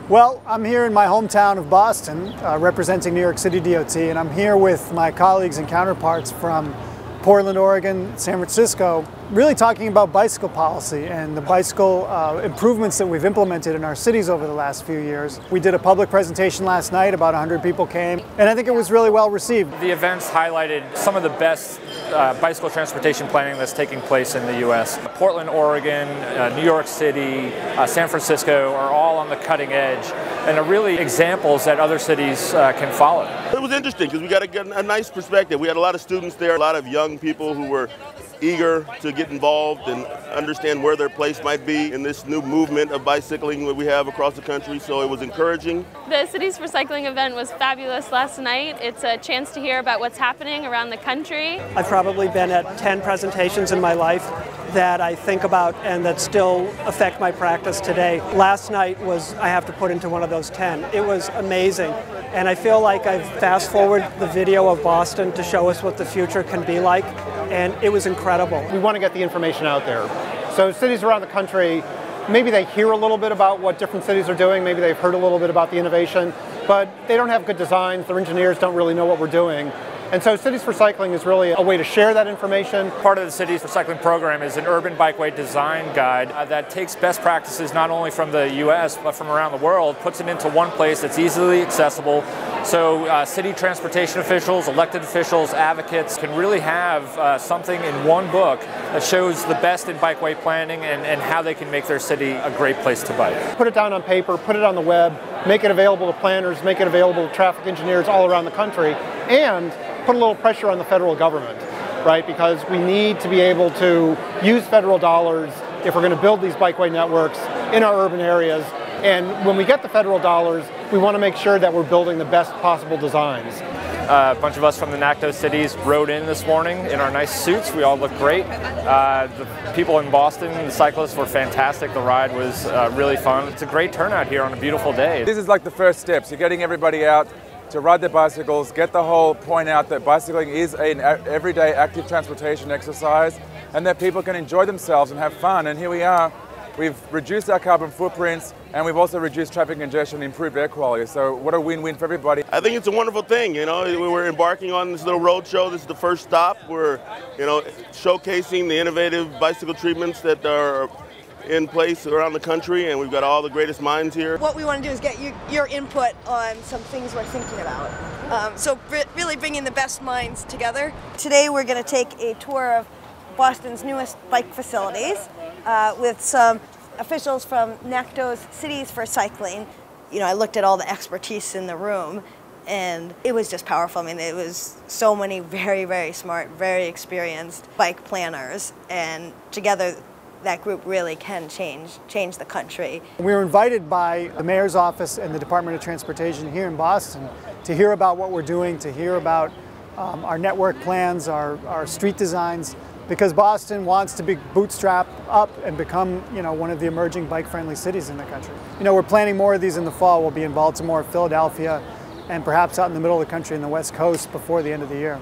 Well, I'm here in my hometown of Boston, representing New York City DOT, and I'm here with my colleagues and counterparts from Portland, Oregon, San Francisco, really talking about bicycle policy and the bicycle improvements that we've implemented in our cities over the last few years. We did a public presentation last night, about 100 people came, and I think it was really well received. The events highlighted some of the best bicycle transportation planning that's taking place in the U.S. Portland, Oregon, New York City, San Francisco are all on the cutting edge and are really examples that other cities can follow. It was interesting because we got a nice perspective. We had a lot of students there, a lot of young people who were eager to get involved and understand where their place might be in this new movement of bicycling that we have across the country, so it was encouraging. The Cities for Cycling event was fabulous last night. It's a chance to hear about what's happening around the country. I've probably been at 10 presentations in my life that I think about and that still affect my practice today. Last night was, I have to put into one of those 10. It was amazing. And I feel like I've fast forwarded the video of Boston to show us what the future can be like, and it was incredible. We want to get the information out there. So cities around the country, maybe they hear a little bit about what different cities are doing, maybe they've heard a little bit about the innovation, but they don't have good designs, their engineers don't really know what we're doing. And so Cities for Cycling is really a way to share that information. Part of the Cities for Cycling program is an urban bikeway design guide that takes best practices not only from the U.S. but from around the world, puts it into one place that's easily accessible. So city transportation officials, elected officials, advocates can really have something in one book that shows the best in bikeway planning and how they can make their city a great place to bike. Put it down on paper, put it on the web, make it available to planners, make it available to traffic engineers all around the country, and put a little pressure on the federal government, right? Because we need to be able to use federal dollars if we're going to build these bikeway networks in our urban areas. And when we get the federal dollars, we want to make sure that we're building the best possible designs. A bunch of us from the NACTO cities rode in this morning in our nice suits. We all look great. The people in Boston, the cyclists, were fantastic. The ride was really fun. It's a great turnout here on a beautiful day. This is like the first steps. You're getting everybody out to ride their bicycles, get the whole point out that bicycling is an everyday active transportation exercise and that people can enjoy themselves and have fun. And here we are. We've reduced our carbon footprints and we've also reduced traffic congestion, improved air quality. So what a win-win for everybody. I think it's a wonderful thing, we're embarking on this little road show. This is the first stop. We're, showcasing the innovative bicycle treatments that are in place around the country, and we've got all the greatest minds here. What we want to do is get your input on some things we're thinking about. So really bringing the best minds together. Today we're going to take a tour of Boston's newest bike facilities with some officials from NACTO's Cities for Cycling. I looked at all the expertise in the room and it was just powerful. I mean, it was so many very, very smart, very experienced bike planners, and together that group really can change the country. We were invited by the Mayor's Office and the Department of Transportation here in Boston to hear about what we're doing, to hear about our network plans, our street designs, because Boston wants to be bootstrapped up and become, one of the emerging bike-friendly cities in the country. We're planning more of these in the fall. We'll be in Baltimore, Philadelphia, and perhaps out in the middle of the country in the West Coast before the end of the year.